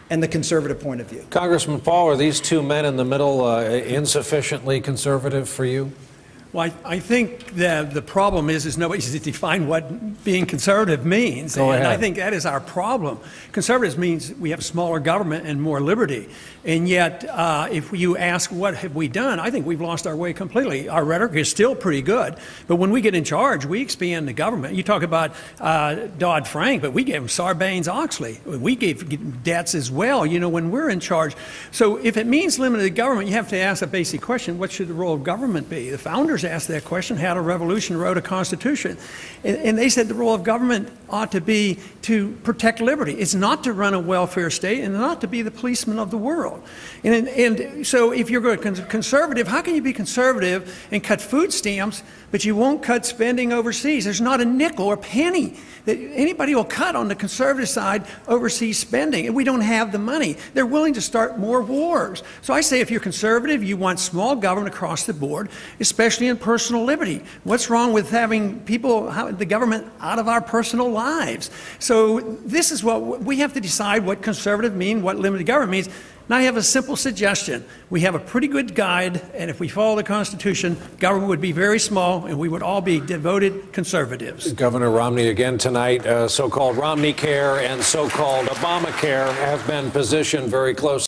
and the conservative point of view. Congressman Paul, are these two men in the middle insufficiently conservative for you? Well, I think that the problem is nobody's defined what being conservative means. Go ahead. And I think that is our problem. Conservative means we have smaller government and more liberty. And yet, if you ask what have we done, I think we've lost our way completely. Our rhetoric is still pretty good. But when we get in charge, we expand the government. You talk about Dodd-Frank, but we gave them Sarbanes-Oxley. We gave debts as well, you know, when we're in charge. So if it means limited government, you have to ask a basic question: what should the role of government be? The founders asked that question, had a revolution, wrote a constitution. And they said the role of government ought to be to protect liberty. It's not to run a welfare state and not to be the policeman of the world. And so if you're going to conservative, how can you be conservative and cut food stamps, but you won't cut spending overseas? There's not a nickel or penny that anybody will cut on the conservative side overseas spending, and we don't have the money. They're willing to start more wars. So I say if you're conservative, you want small government across the board, especially in personal liberty. What's wrong with having people, the government, out of our personal lives? So this is what we have to decide: what conservative means, what limited government means. Now I have a simple suggestion. We have a pretty good guide, and if we follow the Constitution, government would be very small, and we would all be devoted conservatives. Governor Romney again tonight. So-called Romney Care and so-called Obamacare have been positioned very close.